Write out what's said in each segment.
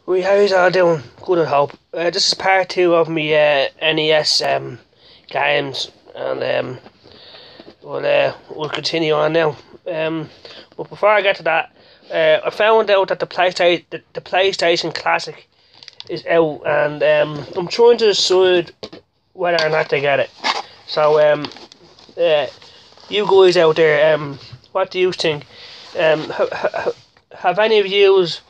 We how's all doing? Good I hope. This is part two of me NES games, and we'll continue on now. But before I get to that, I found out that the PlayStation Classic is out, and I'm trying to decide whether or not to get it. So you guys out there, what do you think? Have any of yous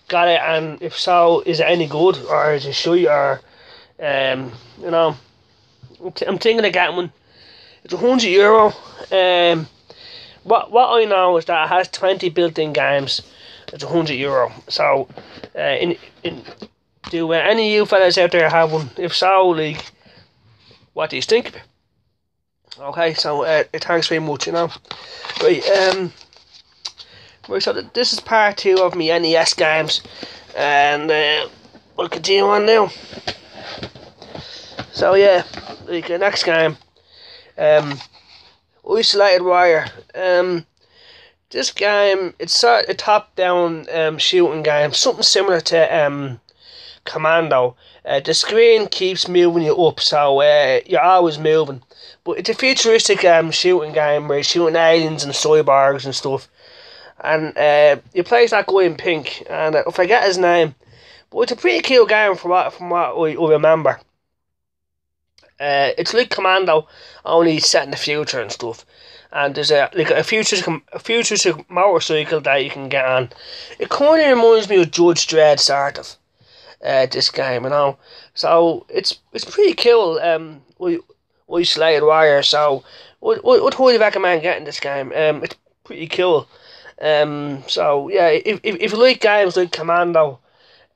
got it, and if so, is it any good, or is it shit, or you know, I'm thinking of getting one. It's €100. What I know is that it has 20 built-in games. It's €100. So, do any of you fellas out there have one? If so, like, what do you think? Okay, so thanks very much. Right. Right, so this is part two of me NES games, and we'll continue on now. So yeah, like the next game, Isolated Warrior. This game, it's sort of a top-down shooting game, something similar to Commando. The screen keeps moving you up, so you're always moving. But it's a futuristic shooting game where you're shooting aliens and cyborgs and stuff. And you play as that guy in pink, and I forget his name, but it's a pretty cool game from what I remember. It's like Commando, only set in the future and stuff. And there's a futuristic motorcycle that you can get on. It kind of reminds me of Judge Dredd, sort of. This game, So it's pretty cool. Isolated Warrior. So I'd highly recommend getting this game. It's pretty cool. So yeah, if you like games like Commando,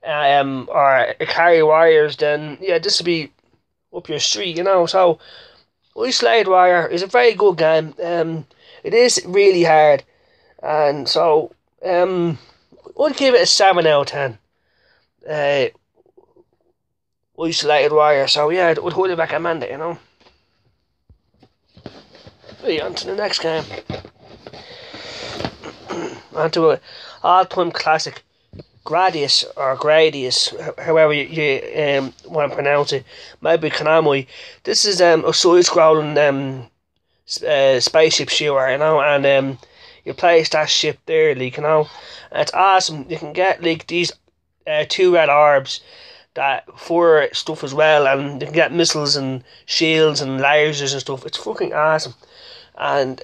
or Ikari Warriors, then yeah, this will be up your street, So Isolated Warrior is a very good game. It is really hard, and so I'd give it a 7 out of 10. Isolated Warrior. So yeah, I would highly recommend it. Right, on to the next game. Onto an all-time classic, Gradius or Gradius, however you want to pronounce it. Maybe Konami. This is a side-scrolling spaceship shooter, and you place that ship there, like, and it's awesome. You can get like these 2 red orbs that fire stuff as well, and you can get missiles and shields and lasers and stuff. It's fucking awesome, and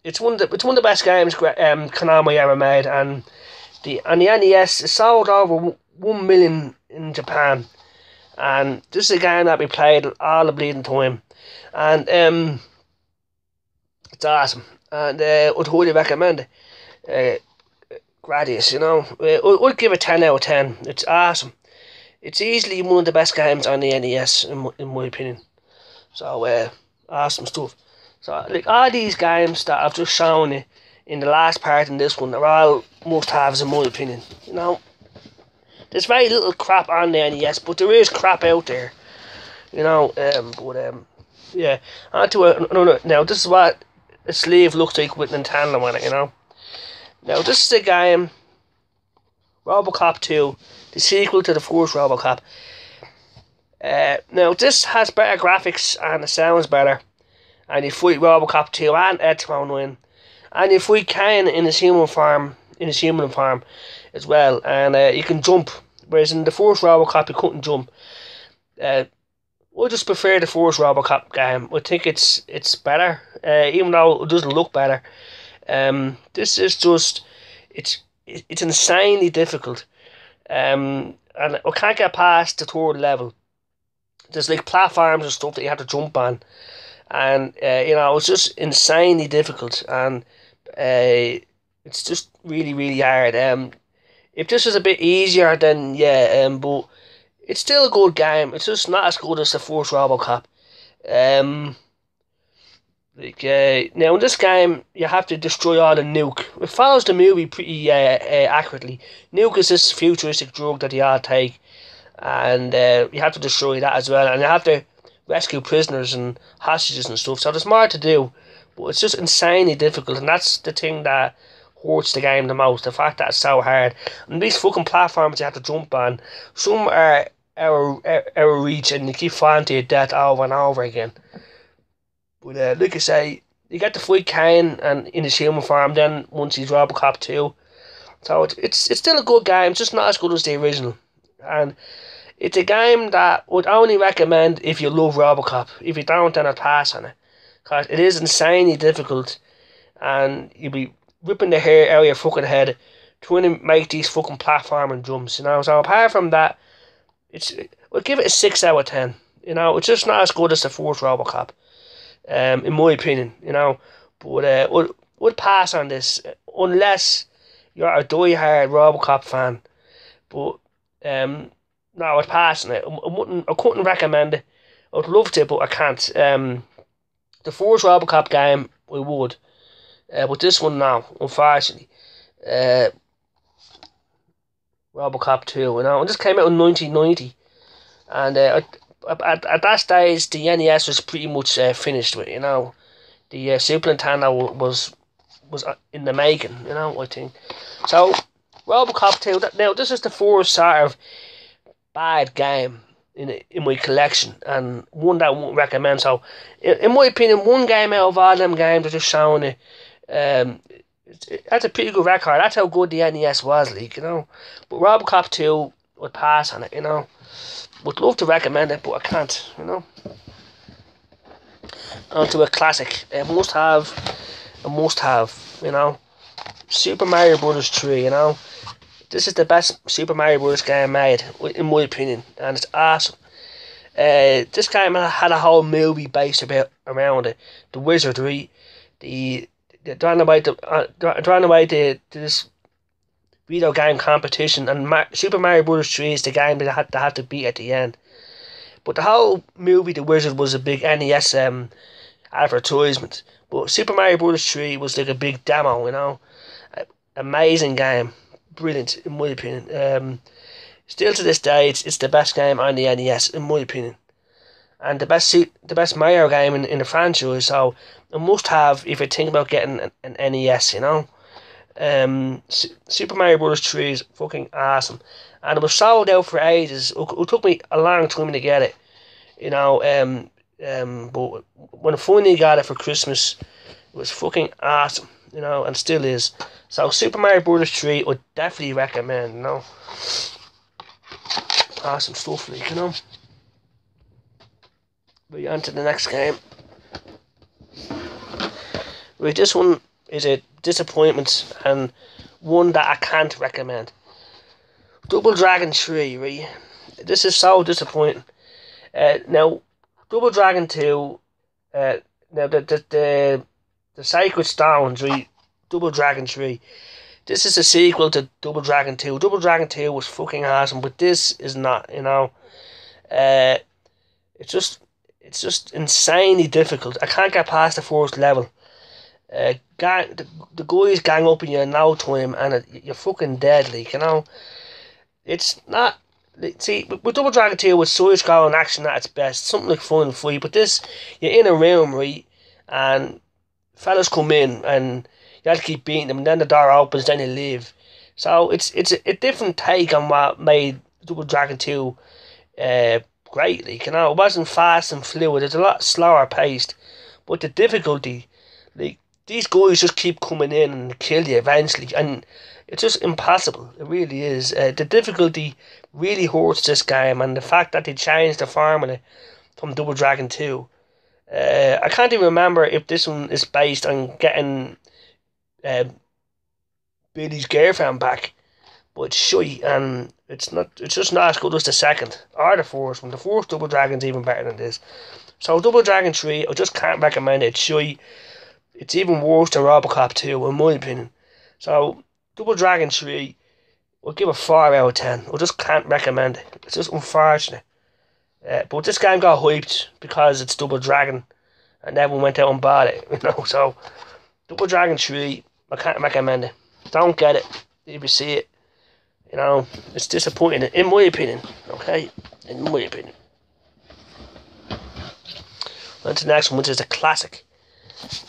it's one of the best games Konami ever made, and the NES is sold over 1 million in Japan, and this is a game that we played all the bleeding time, and it's awesome, and I'd highly recommend it. Gradius, I'd give it 10 out of 10. It's awesome. It's easily one of the best games on the NES, in my opinion. So awesome stuff. So, like, all these games that I've just shown you in the last part and this one are all must-haves in my opinion. There's very little crap on the NES, but there is crap out there. Yeah. On to another. Now, this is what a sleeve looks like with Nintendo on it. Now, this is a game, Robocop 2, the sequel to the first Robocop. Now, this has better graphics and it sounds better. And you fight Robocop 2 and Ed 9. And you fight Kane in his human form as well. And you can jump, whereas in the first Robocop you couldn't jump. I just prefer the first Robocop game. I think it's better, even though it doesn't look better. This is just it's insanely difficult. And I can't get past the 3rd level. There's like platforms and stuff that you have to jump on. And it's just insanely difficult, and it's just really, really hard. If this was a bit easier, then yeah, but it's still a good game. It's just not as good as the first Robocop. Now in this game, you have to destroy all the nuke. It follows the movie pretty accurately. Nuke is this futuristic drug that they all take, and you have to destroy that as well, and you have to rescue prisoners and hostages and stuff, so there's more to do, but it's just insanely difficult, and that's the thing that hurts the game the most. The fact that it's so hard. And these fucking platforms you have to jump on, some are our reach and you keep falling to your death over and over again. But like I say, you get to fight Kane and in his human form then once he's Robocop 2. So it's still a good game, just not as good as the original. And it's a game that would only recommend if you love Robocop. If you don't, then I'd pass on it. Because it is insanely difficult and you'll be ripping the hair out of your fucking head trying to make these fucking platforming jumps, you know. So apart from that, we'll give it a 6 out of 10. You know, it's just not as good as the first Robocop, in my opinion, you know. But we'll pass on this unless you're a die-hard Robocop fan. But no, I'd pass on it. I couldn't recommend it. I'd love to, but I can't. The first Robocop game, I would. But this one, no, unfortunately. Robocop 2, you know. And this came out in 1990. And at that stage, the NES was pretty much finished with, you know. The Super Nintendo was in the making, you know, I think. So, Robocop 2, now this is the first sort of bad game in my collection, and one that I won't recommend. So, in my opinion, one game out of all them games are just showing it. That's a pretty good record. That's how good the NES was, like, you know. But Robocop 2 would pass on it, you know. Would love to recommend it, but I can't, you know. On to a classic. A must have, you know. Super Mario Bros. 3, you know. This is the best Super Mario Bros. Game made, in my opinion, and it's awesome. This game had a whole movie based around it. The wizardry, the trying away to this video game competition, and Super Mario Bros. 3 is the game that had to beat at the end. But the whole movie, The Wizard, was a big NES advertisement. But Super Mario Bros. 3 was like a big demo, you know. Amazing game. Brilliant, in my opinion. Still to this day, it's the best game on the NES, in my opinion. And the best Mario game in the franchise, so a must have if you think about getting an NES, you know. Super Mario Bros. 3 is fucking awesome. And it was sold out for ages. It took me a long time to get it, you know. But when I finally got it for Christmas, it was fucking awesome, you know, and still is. So Super Mario Bros. 3 would definitely recommend, you know. Awesome stuff, like, you know. Right, on to the next game. Right, this one is a disappointment and one that I can't recommend. Double Dragon 3, right? This is so disappointing. Now, Double Dragon 2, now the Sacred Stones, right? Double Dragon 3. This is a sequel to Double Dragon 2. Double Dragon 2 was fucking awesome, but this is not, you know. It's just insanely difficult. I can't get past the first level. The guys gang up in you in no time, and you're fucking dead, like, you know. It's not. See, with Double Dragon 2, with side-scrolling action at its best, something like fun and free. But this, you're in a room, right, and fellas come in, and you have to keep beating them, and then the door opens, then you leave. So it's a different take on what made Double Dragon 2 great, like, you know. It wasn't fast and fluid, it's a lot slower paced. But the difficulty, like, these guys just keep coming in and kill you eventually, and it's just impossible. It really is. The difficulty really hurts this game, and the fact that they changed the formula from Double Dragon 2. I can't even remember if this one is based on getting Billy's girlfriend back, but it's shy, and it's just not as good as the second or the first one. The first Double Dragon's even better than this. So Double Dragon 3, I just can't recommend it. It's shy. It's even worse than Robocop 2, in my opinion. So Double Dragon 3, I'll give it 4 out of 10. I just can't recommend it. It's just unfortunate. But this game got hyped because it's Double Dragon, and everyone went out and bought it, you know. So Double Dragon 3, I can't recommend it. Don't get it if you see it. You know, it's disappointing, in my opinion. Okay? In my opinion. On to the next one, which is a classic.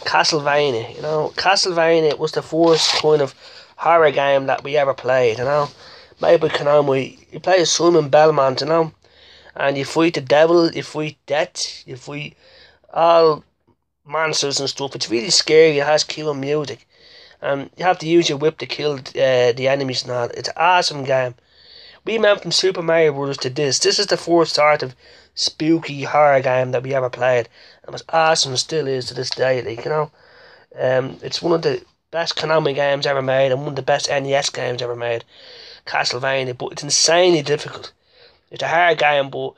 Castlevania. Castlevania was the first kind of horror game that we ever played. Made by Konami. You play as Simon Belmont. And you fight the devil, you fight death, you fight all monsters and stuff. It's really scary. It has killer music, and you have to use your whip to kill the enemies and all. It's an awesome game. We went from Super Mario Bros. To this. This is the first sort of spooky horror game that we ever played. It was awesome, and still is to this day. It's one of the best Konami games ever made, and one of the best NES games ever made. Castlevania, but it's insanely difficult. It's a hard game, but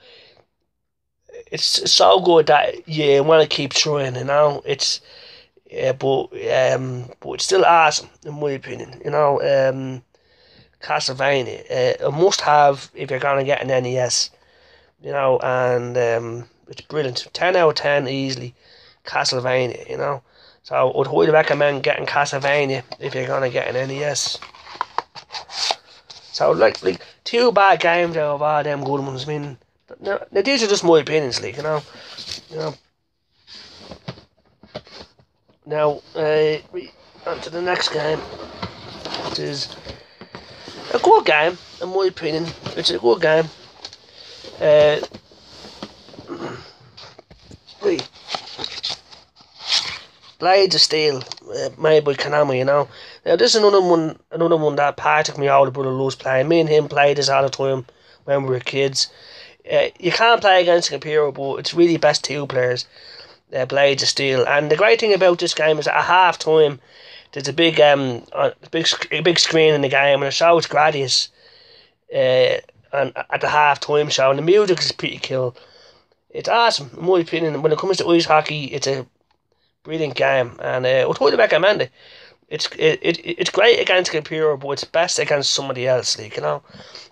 it's so good that you want to keep trying. It's but it's still awesome in my opinion. Castlevania, a must-have if you're gonna get an NES. And it's brilliant. 10 out of 10 easily. Castlevania. So I'd highly recommend getting Castlevania if you're gonna get an NES. So like two bad games out of all them good ones. I mean, now these are just my opinions, Now, on to the next game, which is a good game, in my opinion. It's a good game. Blades of Steel, made by Konami. Now this is another one that Patrick, my older brother, loves playing. Me and him played this all the time when we were kids. You can't play against a computer, but it's really best two players. Blades of Steel, and the great thing about this game is that at half time there's a big screen in the game, and it shows Gradius and at the half time show, and the music is pretty cool. It's awesome in my opinion. When it comes to ice hockey, it's a brilliant game, and I would totally recommend it. It's great against a computer, but it's best against somebody else,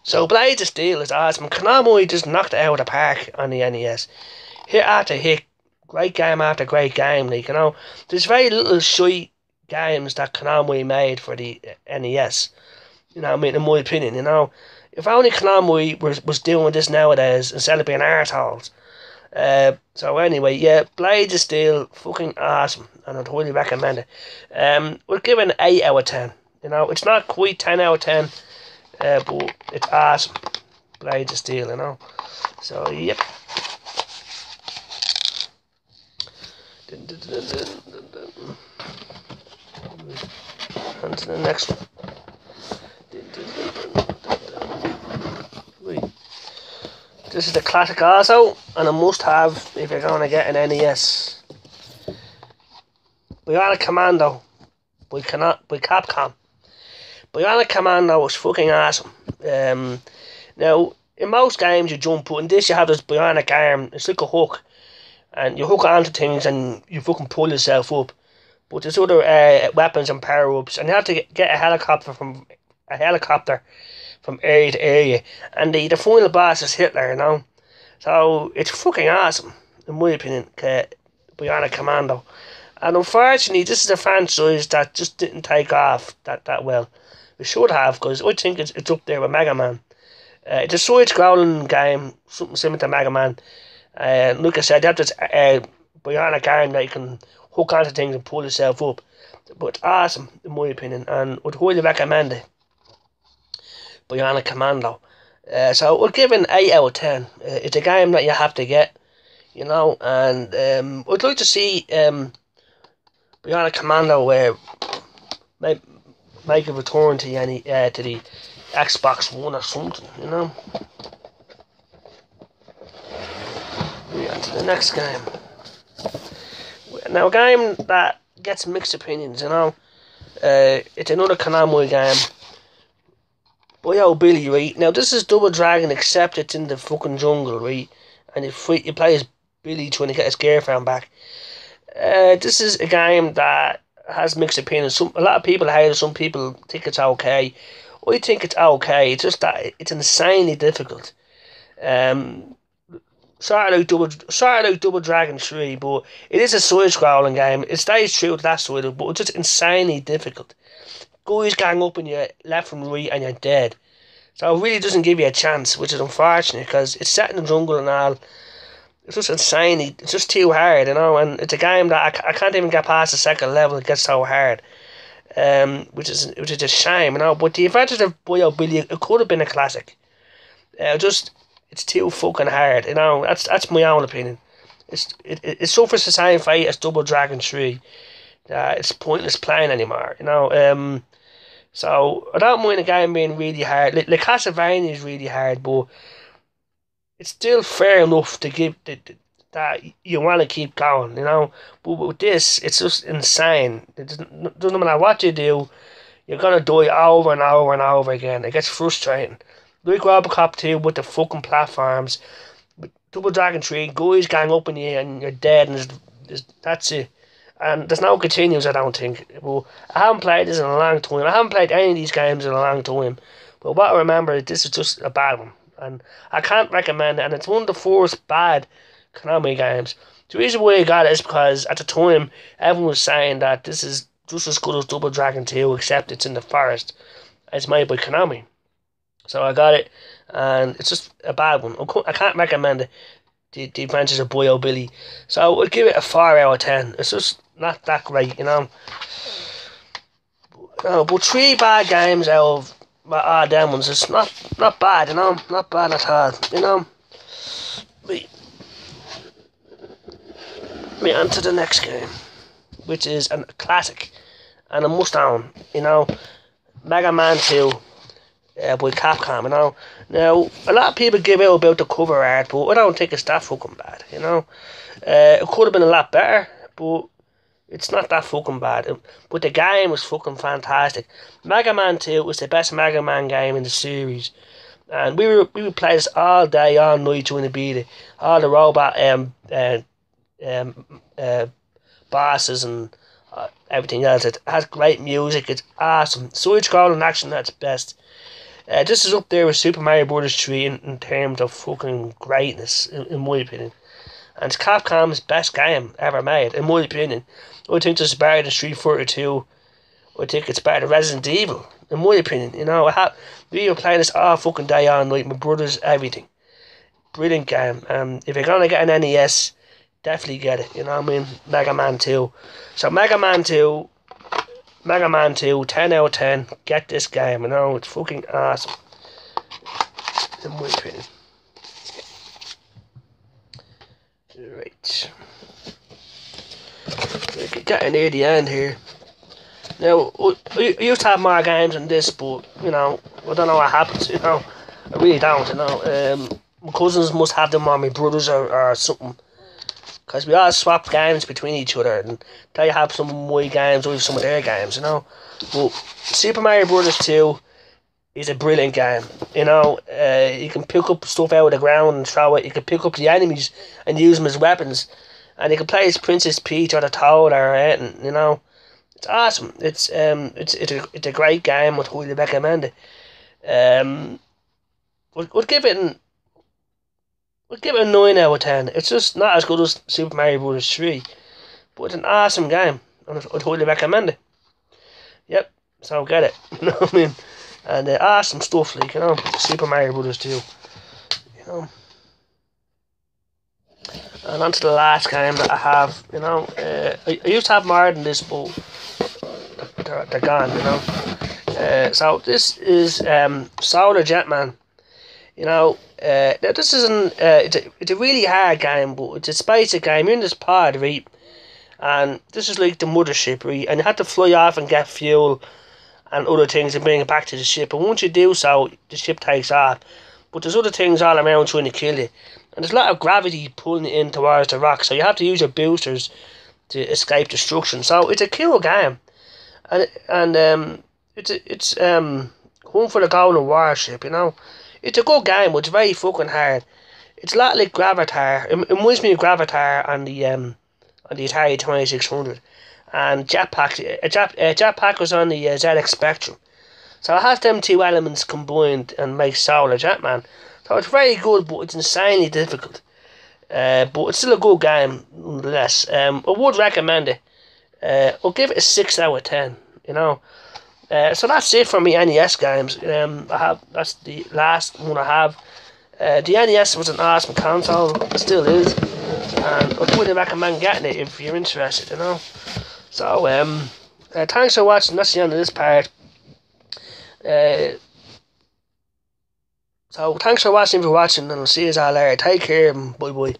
So Blades of Steel is awesome. Konami just knocked it out of the park on the NES. Hit after hit, great game after great game, There's very little shy games that Konami made for the NES. In my opinion, If only Konami was doing this nowadays instead of being arseholes. So anyway, yeah, Blades of Steel, fucking awesome, and I'd highly recommend it. We're giving 8 out of 10. It's not quite 10 out of 10, but it's awesome. Blades of Steel, So yep. On to the next one. This is the classic also, and a must-have if you're going to get an NES. Bionic Commando by Capcom. Bionic Commando was fucking awesome. Now, in most games you jump, but in this you have this bionic arm. It's like a hook, and you hook onto things and you fucking pull yourself up. But there's other weapons and power-ups, and you have to get a helicopter from area to area, and the final boss is Hitler, So it's fucking awesome, in my opinion, Bionic Commando. And unfortunately, this is a franchise that just didn't take off that well. It should have, because I think it's up there with Mega Man. It's a side-scrolling game, something similar to Mega Man. Like I said, you have this bionic arm that you can hook onto things and pull yourself up. But it's awesome, in my opinion, and I'd highly recommend it. Bionic Commando. So we're giving 8 out of 10. It's a game that you have to get, and I'd like to see Bionic Commando make a return to the Xbox One or something, We're on to the next game. Now, a game that gets mixed opinions, it's another Konami game. By Billy, right? Now, this is Double Dragon, except it's in the fucking jungle, right? And you play as Billy trying to get his girlfriend back. This is a game that has mixed opinions. A lot of people hate it, some people think it's okay. I think it's okay, it's just that it's insanely difficult. Sort of like Double Dragon 3, but it is a side-scrolling game. It stays true to that side, but it's just insanely difficult. Guys gang up on you left and right and you're dead. So it really doesn't give you a chance, which is unfortunate because it's set in the jungle and all. it's just insane. It's just too hard, and it's a game that I can't even get past the second level. It gets so hard, which is a shame, But the Adventures of Boyo Billy, it could have been a classic. It's too fucking hard, That's my own opinion. It suffers the same fate as Double Dragon 3. It's pointless playing anymore, So I don't mind the game being really hard. Like Castlevania is really hard, but it's still fair enough to give that you want to keep going, But with this, it's just insane. It doesn't matter what you do, you're gonna die over and over and over again. It gets frustrating. Like Robocop 2 with the fucking platforms, with Double Dragon 3, guys gang up in you and you're dead, and that's it. And there's no continues, I don't think. But I haven't played this in a long time. I haven't played any of these games in a long time. But what I remember is this is just a bad one. And I can't recommend it. And it's one of the first bad Konami games. The reason why I got it is because at the time, everyone was saying that this is just as good as Double Dragon 2, except it's in the forest. It's made by Konami. So I got it, and it's just a bad one. I can't recommend it. The Adventures of Boyo Billy. So I'd give it a 4 out of 10. It's just not that great, But 3 bad games out of them ones, it's not bad, Not bad at all, We on to the next game, which is a classic and a must own, Mega Man 2 by Capcom, Now, a lot of people give out about the cover art, but I don't think it's that fucking bad, It could have been a lot better, but it's not that fucking bad. But the game was fucking fantastic. Mega Man 2 was the best Mega Man game in the series. And we would play this all day, all night during the beta. All the robot bosses and everything else. It has great music. It's awesome. Side-scrolling action at its best. This is up there with Super Mario Bros. 3 in terms of fucking greatness, in my opinion. And it's Capcom's best game ever made, in my opinion. I think this is better than Street Fighter 2. I think it's better than Resident Evil, in my opinion. We were playing this all fucking day on, like my brothers, everything. Brilliant game. If you're gonna get an NES, definitely get it. Mega Man 2. So Mega Man 2, 10 out of 10. Get this game. It's fucking awesome, in my opinion. Right. We're getting near the end here. Now, I used to have more games than this, but, I don't know what happens, I really don't, my cousins must have them, or my brothers, or something. Because we all swap games between each other, and they have some of my games, I have some of their games, But Super Mario Bros. 2 is a brilliant game, You can pick up stuff out of the ground and throw it. You can pick up the enemies and use them as weapons. And you can play as Princess Peach or the Toad or anything, It's awesome. It's a great game. I'd highly recommend it. I'd give it a 9 out of 10. It's just not as good as Super Mario Bros. 3, but it's an awesome game, and I'd highly recommend it. Yep. So get it. You know what I mean? And awesome stuff, like Super Mario Bros. 2. And on to the last game that I have, I used to have more than this, but they're gone, So this is Solar Jetman. Now this isn't, it's a really hard game, but it's a basic game. You're in this pod, right? And this is like the mothership, right? And you have to fly off and get fuel and other things and bring it back to the ship. And once you do so, the ship takes off. But there's other things all around trying to kill you. And there's a lot of gravity pulling it in towards the rock, so you have to use your boosters to escape destruction. So it's a cool game, and it's Home for the Golden Warship. It's a good game, but it's very fucking hard. It's a lot like Gravatar. It reminds me of Gravatar on the Atari 2600, and Jetpack. Jetpack was on the ZX Spectrum. So it has them two elements combined and makes Solar Jetman. So it's very good, but it's insanely difficult. But it's still a good game, nonetheless. I would recommend it. I'll give it a 6 out of 10. So that's it for me NES games. That's the last one I have. The NES was an awesome console. It still is. and I wouldn't recommend getting it if you're interested, you know. So thanks for watching. That's the end of this part. So thanks for watching, and I'll see you all later. Take care and bye bye.